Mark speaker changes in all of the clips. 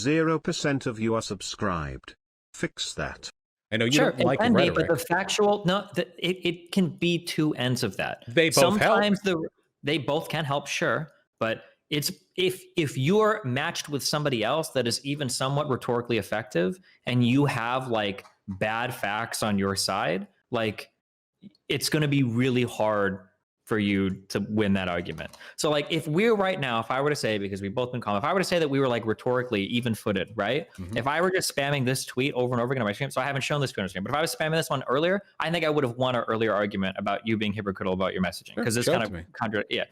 Speaker 1: 0% of you are subscribed. Fix that.
Speaker 2: I know you
Speaker 3: Sure,
Speaker 2: don't like
Speaker 3: it can be,
Speaker 2: rhetoric.
Speaker 3: but the factual, no, it can be two ends of that.
Speaker 2: They both
Speaker 3: Sometimes
Speaker 2: help.
Speaker 3: they both can help, sure, but it's if you're matched with somebody else that is even somewhat rhetorically effective, and you have like bad facts on your side, like it's going to be really hard for you to win that argument. So like if we're right now, if I were to say, because we've both been calm, if I were to say that we were like rhetorically even-footed, right? If I were just spamming this tweet over and over again on my stream, so I haven't shown this tweet on stream, but if I was spamming this one earlier, I think I would have won our earlier argument about you being hypocritical about your messaging, because this kind of yeah.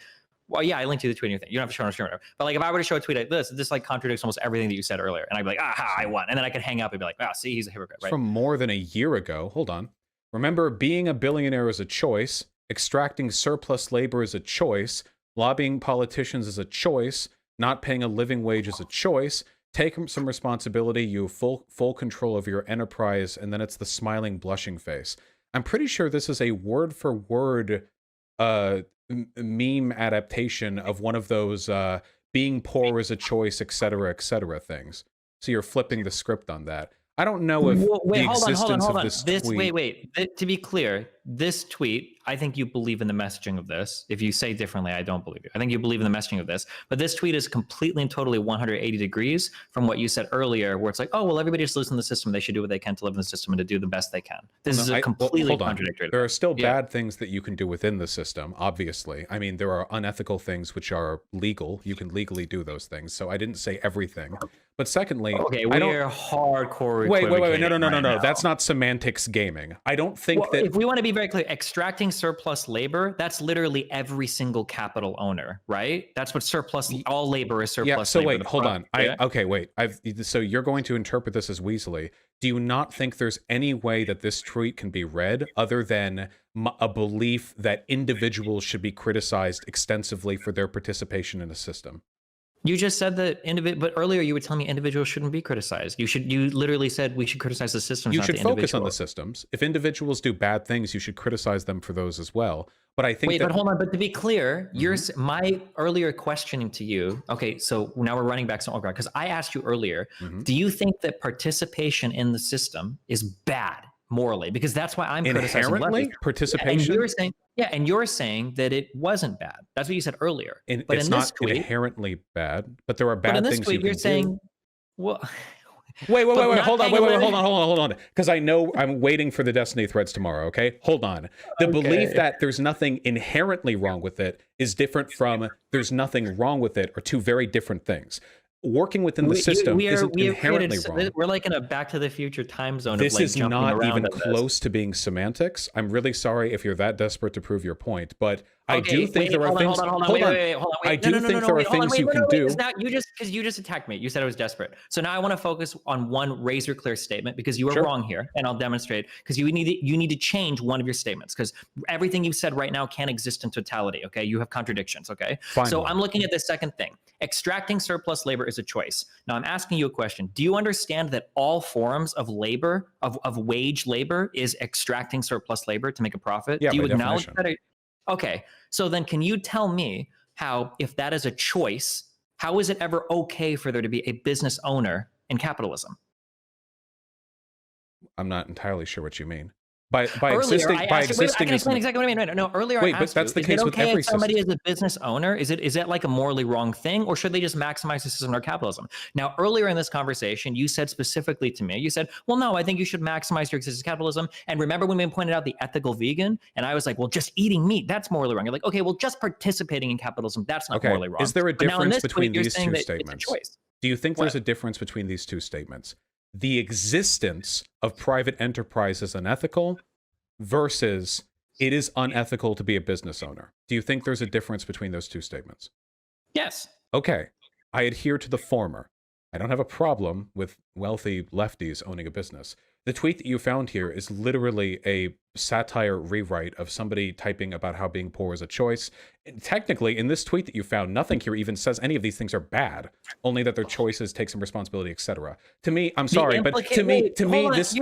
Speaker 3: Well, yeah, I linked you the tweet and your thing. You don't have to show it on stream, but like if I were to show a tweet like this like contradicts almost everything that you said earlier, and I'd be like, aha, I won, and then I could hang up and be like, wow, see, he's a hypocrite, right?
Speaker 2: From more than a year ago. Hold on. Remember, being a billionaire is a choice. Extracting surplus labor is a choice. Lobbying politicians is a choice. Not paying a living wage is a choice. Take some responsibility. You have full control of your enterprise. And then it's the smiling, blushing face. I'm pretty sure this is a word-for-word meme adaptation of one of those being poor is a choice, etc., things. So you're flipping the script on that. I don't know if the existence of this tweet...
Speaker 3: Wait. To be clear, this tweet, I think you believe in the messaging of this. If you say differently, I don't believe you. I think you believe in the messaging of this. But this tweet is completely and totally 180 degrees from what you said earlier, where it's like, oh, well, everybody just lives in the system. They should do what they can to live in the system and to do the best they can. This is a completely contradictory.
Speaker 2: There are still bad things that you can do within the system, obviously. I mean, there are unethical things which are legal. You can legally do those things. So I didn't say everything. But secondly,
Speaker 3: okay, we're hardcore.
Speaker 2: Wait. No. That's not semantics gaming. I don't think that...
Speaker 3: If we want to be very clear, extracting surplus labor, that's literally every single capital owner, right? That's what surplus, all labor is surplus labor.
Speaker 2: Yeah, so wait, hold on. Okay, wait. So you're going to interpret this as weaselly. Do you not think there's any way that this tweet can be read other than a belief that individuals should be criticized extensively for their participation in a system?
Speaker 3: You just said that but earlier you were telling me individuals shouldn't be criticized. You literally said we should criticize the systems.
Speaker 2: You
Speaker 3: not
Speaker 2: should
Speaker 3: the
Speaker 2: focus on the systems. If individuals do bad things, you should criticize them for those as well. But I think
Speaker 3: but hold on. But to be clear, my earlier questioning to you. Okay, so now we're running back to ground because I asked you earlier. Do you think that participation in the system is bad morally? Because that's why I'm criticizing
Speaker 2: participation.
Speaker 3: And you're saying that it wasn't bad. That's what you said earlier.
Speaker 2: But it's not inherently bad, but there are bad things you can do.
Speaker 3: Well,
Speaker 2: wait, hold on. Because I know I'm waiting for the Destiny threads tomorrow, okay? Hold on. The belief that there's nothing inherently wrong with it is different from there's nothing wrong with it, are two very different things. Working within the system isn't inherently wrong.
Speaker 3: We're like in a Back to the Future time zone.
Speaker 2: This is not even close
Speaker 3: this.
Speaker 2: to being semantics. I'm really sorry if you're that desperate to prove your point, but I do think there are things. Hold on. I do think there are things you can do.
Speaker 3: Because you just attacked me. You said I was desperate. So now I want to focus on one razor clear statement because you were wrong here, and I'll demonstrate. Because you need to change one of your statements because everything you've said right now can't exist in totality. Okay, you have contradictions. Okay, so I'm looking at the second thing. Extracting surplus labor is a choice. Now I'm asking you a question. Do you understand that all forms of labor, of wage labor, is extracting surplus labor to make a profit?
Speaker 2: Yeah,
Speaker 3: do you acknowledge that? Okay, so then can you tell me how, if that is a choice, how is it ever okay for there to be a business owner in capitalism?
Speaker 2: I'm not entirely sure what you mean. By
Speaker 3: earlier,
Speaker 2: existing,
Speaker 3: I can explain exactly what I mean. No, earlier I asked
Speaker 2: but that's the case with every
Speaker 3: if somebody is a business owner? Is that like a morally wrong thing, or should they just maximize the system or capitalism? Now, earlier in this conversation, you said specifically to me, you said, well, no, I think you should maximize your existence capitalism. And remember when we pointed out the ethical vegan? And I was like, well, just eating meat, that's morally wrong. You're like, okay, well, just participating in capitalism, that's not morally wrong.
Speaker 2: Is there a difference between these two statements? Do you think there's a difference between these two statements? The existence of private enterprise is unethical versus it is unethical to be a business owner. Do you think there's a difference between those two statements?
Speaker 3: Yes.
Speaker 2: Okay. I adhere to the former. I don't have a problem with wealthy lefties owning a business. The tweet that you found here is literally a satire rewrite of somebody typing about how being poor is a choice. And technically, in this tweet that you found, nothing here even says any of these things are bad, only that their choices take some responsibility, etc. To me, I'm sorry, but to me, this...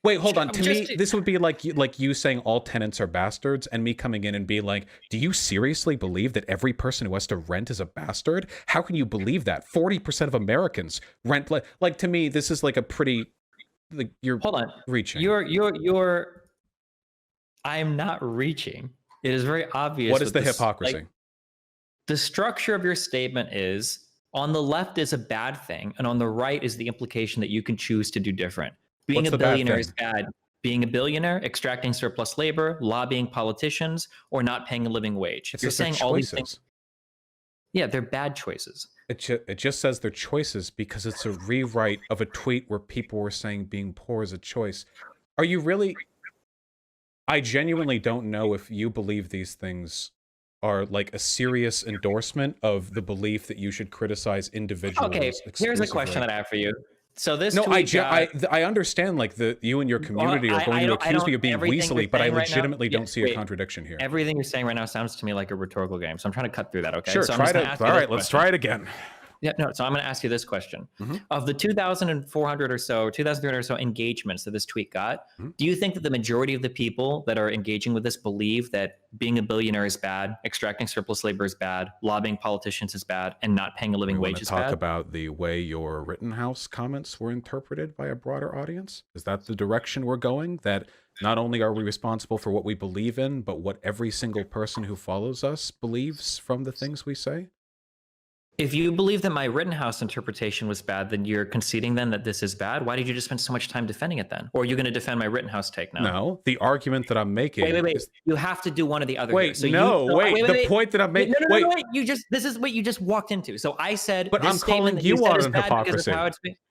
Speaker 2: Wait, hold on. To me, this would be like you saying all tenants are bastards, and me coming in and being like, do you seriously believe that every person who has to rent is a bastard? How can you believe that? 40% of Americans rent... Like, to me, this is like a pretty... Like, you're
Speaker 3: hold on.
Speaker 2: Reaching.
Speaker 3: You're I'm not reaching. It is very obvious.
Speaker 2: What is the hypocrisy?
Speaker 3: Like, the structure of your statement is on the left is a bad thing, and on the right is the implication that you can choose to do different. Being a billionaire is bad. Being a billionaire, extracting surplus labor, lobbying politicians, or not paying a living wage. If you're saying all these things, yeah, they're bad choices.
Speaker 2: It just says they're choices because it's a rewrite of a tweet where people were saying being poor is a choice. Are you really... I genuinely don't know if you believe these things are like a serious endorsement of the belief that you should criticize individuals.
Speaker 3: Okay, here's a question that I have for you. So this
Speaker 2: I understand like you and your community are going to accuse me of being weaselly, but I legitimately don't see a contradiction here.
Speaker 3: Everything you're saying right now sounds to me like a rhetorical game, so I'm trying to cut through that. Okay,
Speaker 2: sure.
Speaker 3: So
Speaker 2: all right, let's try it again.
Speaker 3: Yeah, no. So I'm going to ask you this question: of the 2,400 or so, 2,300 or so engagements that this tweet got, do you think that the majority of the people that are engaging with this believe that being a billionaire is bad, extracting surplus labor is bad, lobbying politicians is bad, and not paying a living wage is bad?
Speaker 2: Talk about the way your Rittenhouse comments were interpreted by a broader audience. Is that the direction we're going? That not only are we responsible for what we believe in, but what every single person who follows us believes from the things we say?
Speaker 3: If you believe that my Rittenhouse interpretation was bad, then you're conceding then that this is bad. Why did you just spend so much time defending it then? Or are you going to defend my Rittenhouse take now?
Speaker 2: No, the argument that I'm making.
Speaker 3: Wait. You have to do one or the other.
Speaker 2: Wait, so the point that I'm making.
Speaker 3: No, wait. This is what you just walked into. So I said,
Speaker 2: but I'm calling you out on hypocrisy.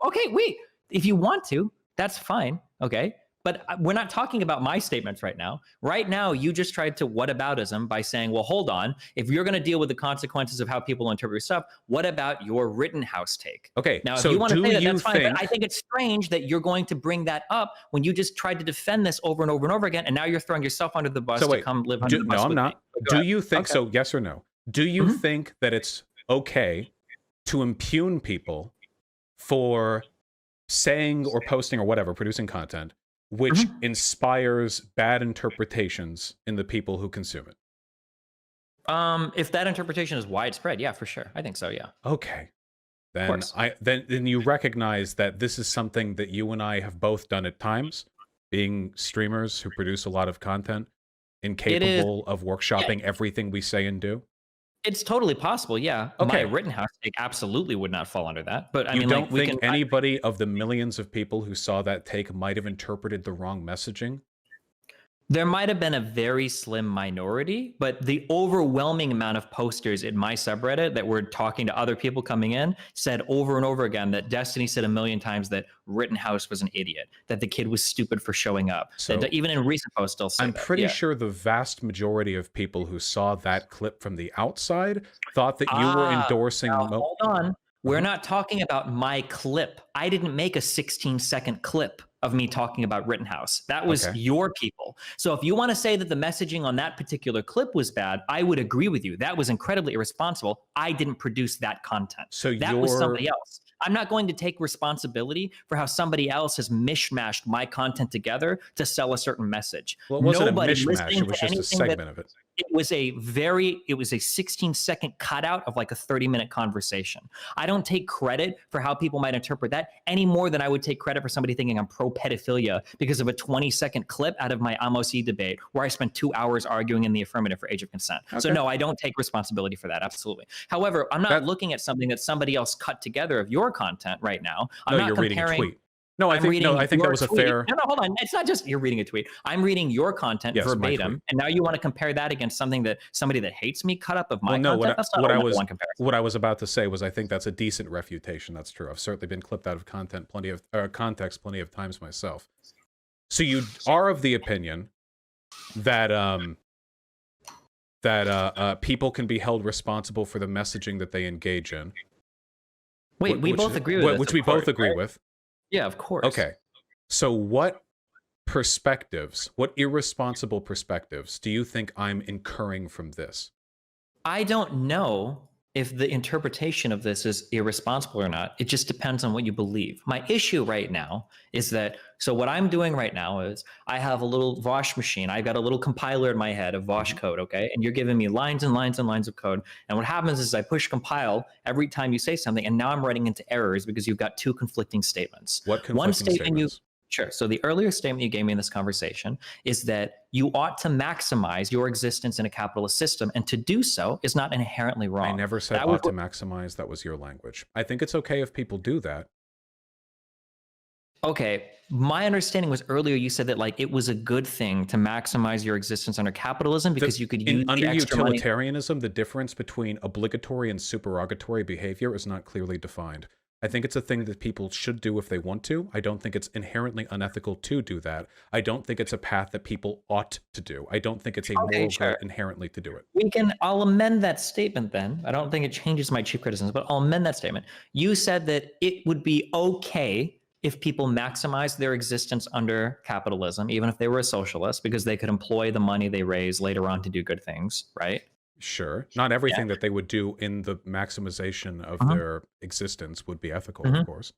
Speaker 3: Okay, wait. If you want to, that's fine. Okay. But we're not talking about my statements right now. Right now, you just tried to whataboutism by saying, well, hold on. If you're going to deal with the consequences of how people interpret your stuff, what about your Rittenhouse take?
Speaker 2: Okay,
Speaker 3: now, if you want to say that, that's fine. But I think it's strange that you're going to bring that up when you just tried to defend this over and over and over again, and now you're throwing yourself under the bus to come live under the bus.
Speaker 2: No, I'm not. Do you think,
Speaker 3: okay.
Speaker 2: So yes or no, do you think that it's okay to impugn people for saying or posting or whatever, producing content, which inspires bad interpretations in the people who consume it?
Speaker 3: If that interpretation is widespread, yeah, for sure. I think so, yeah.
Speaker 2: Okay. Then you recognize that this is something that you and I have both done at times, being streamers who produce a lot of content, incapable of workshopping everything we say and do.
Speaker 3: It's totally possible, yeah.
Speaker 2: Okay.
Speaker 3: My Rittenhouse take absolutely would not fall under that. But I mean,
Speaker 2: you don't think anybody of the millions of people who saw that take might have interpreted the wrong messaging?
Speaker 3: There might have been a very slim minority, but the overwhelming amount of posters in my subreddit that were talking to other people coming in said over and over again that Destiny said a million times that Rittenhouse was an idiot, that the kid was stupid for showing up. So that even in recent posts still say
Speaker 2: I'm pretty sure the vast majority of people who saw that clip from the outside thought that you were endorsing...
Speaker 3: Hold on. We're not talking about my clip. I didn't make a 16-second clip of me talking about Rittenhouse. That was your people. So if you want to say that the messaging on that particular clip was bad, I would agree with you. That was incredibly irresponsible. I didn't produce that content.
Speaker 2: So
Speaker 3: that was somebody else. I'm not going to take responsibility for how somebody else has mishmashed my content together to sell a certain message.
Speaker 2: Well, it wasn't a mishmash. It was just a segment of it.
Speaker 3: It was a 16-second cutout of like a 30-minute conversation. I don't take credit for how people might interpret that any more than I would take credit for somebody thinking I'm pro-pedophilia because of a 20-second clip out of my Amos-y debate where I spent 2 hours arguing in the affirmative for age of consent. Okay. So no, I don't take responsibility for that, absolutely. However, I'm not looking at something that somebody else cut together of your content right now. I'm not
Speaker 2: comparing... reading a tweet. No, I think that was a fair...
Speaker 3: No, hold on. It's not just you're reading a tweet. I'm reading your content verbatim, and now you want to compare that against something that somebody that hates me cut up of my content? That's not
Speaker 2: what I was about to say was I think that's a decent refutation. That's true. I've certainly been clipped out of context plenty of times myself. So you are of the opinion that people can be held responsible for the messaging that they engage in.
Speaker 3: Wait, we both agree with this,
Speaker 2: which we both agree with.
Speaker 3: Yeah, of course.
Speaker 2: Okay. So what perspectives, what irresponsible perspectives do you think I'm incurring from this?
Speaker 3: I don't know if the interpretation of this is irresponsible or not. It just depends on what you believe. My issue right now is that, so what I'm doing right now is I have a little Vaush machine. I've got a little compiler in my head of Vaush code, okay? And you're giving me lines and lines and lines of code. And what happens is I push compile every time you say something, and now I'm running into errors because you've got two conflicting statements.
Speaker 2: What conflicting
Speaker 3: One statement
Speaker 2: statements?
Speaker 3: Sure. So the earlier statement you gave me in this conversation is that you ought to maximize your existence in a capitalist system, and to do so is not inherently wrong.
Speaker 2: I never said ought to maximize. That was your language. I think it's okay if people do that.
Speaker 3: Okay. My understanding was earlier you said that like it was a good thing to maximize your existence under capitalism because you could use
Speaker 2: under
Speaker 3: the extra money.
Speaker 2: utilitarianism, the difference between obligatory and supererogatory behavior is not clearly defined. I think it's a thing that people should do if they want to. I don't think it's inherently unethical to do that. I don't think it's a path that people ought to do. I don't think it's a moral right inherently to do it.
Speaker 3: I'll amend that statement then. I don't think it changes my chief criticism, but I'll amend that statement. You said that it would be okay if people maximize their existence under capitalism, even if they were a socialist, because they could employ the money they raise later on to do good things, right?
Speaker 2: Sure. Not everything that they would do in the maximization of their existence would be ethical, of course.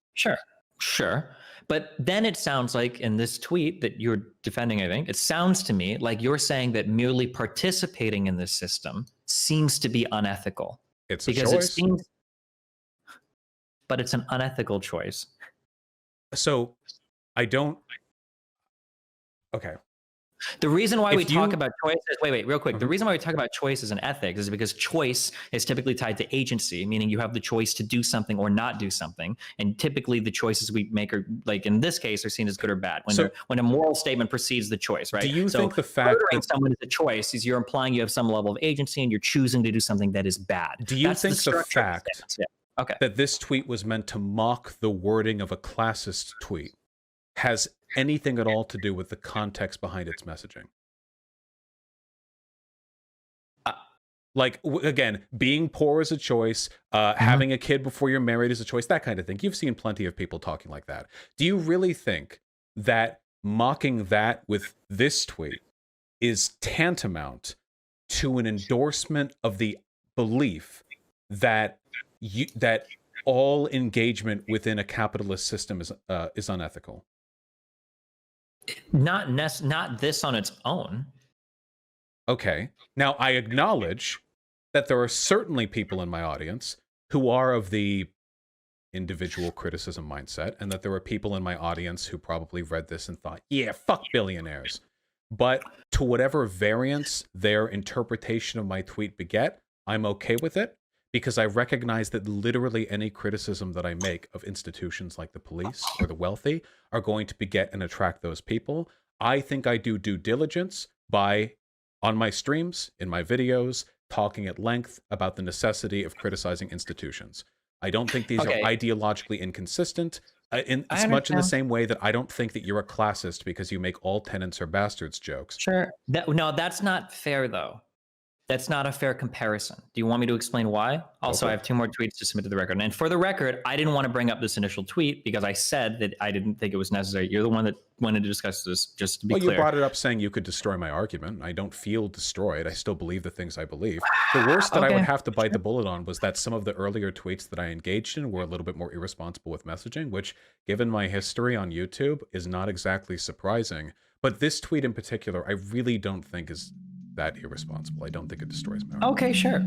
Speaker 3: Sure. But then it sounds like in this tweet that you're defending, I think, it sounds to me like you're saying that merely participating in this system seems to be unethical.
Speaker 2: It's a choice.
Speaker 3: But it's an unethical choice.
Speaker 2: So I don't... Okay.
Speaker 3: The reason why we talk about choice is, wait, real quick. The reason why we talk about choice as an ethics is because choice is typically tied to agency, meaning you have the choice to do something or not do something. And typically the choices we make are, like in this case, are seen as good or bad when a moral statement precedes the choice, right?
Speaker 2: Do you think the fact that
Speaker 3: someone is a choice is you're implying you have some level of agency and you're choosing to do something that is bad?
Speaker 2: Do you think the fact that this tweet was meant to mock the wording of a classist tweet has anything at all to do with the context behind its messaging? Like, again, being poor is a choice, having a kid before you're married is a choice, that kind of thing. You've seen plenty of people talking like that. Do you really think that mocking that with this tweet is tantamount to an endorsement of the belief that that all engagement within a capitalist system is unethical?
Speaker 3: Not this on its own.
Speaker 2: Okay. Now, I acknowledge that there are certainly people in my audience who are of the individual criticism mindset, and that there are people in my audience who probably read this and thought, yeah, fuck billionaires. But to whatever variance their interpretation of my tweet beget, I'm okay with it, because I recognize that literally any criticism that I make of institutions like the police or the wealthy are going to beget and attract those people. I think I do due diligence by, on my streams, in my videos, talking at length about the necessity of criticizing institutions. I don't think these are ideologically inconsistent, as much in the same way that I don't think that you're a classist because you make all tenants are bastards jokes.
Speaker 3: Sure. No, that's not fair, though. That's not a fair comparison. Do you want me to explain why? Also, I have 2 more tweets to submit to the record. And for the record, I didn't want to bring up this initial tweet because I said that I didn't think it was necessary. You're the one that wanted to discuss this, just to be clear.
Speaker 2: Well, you brought it up saying you could destroy my argument. I don't feel destroyed. I still believe the things I believe. The worst that I would have to bite the bullet on was that some of the earlier tweets that I engaged in were a little bit more irresponsible with messaging, which, given my history on YouTube, is not exactly surprising. But this tweet in particular, I really don't think is that irresponsible. I don't think it destroys my argument.
Speaker 3: Okay, sure.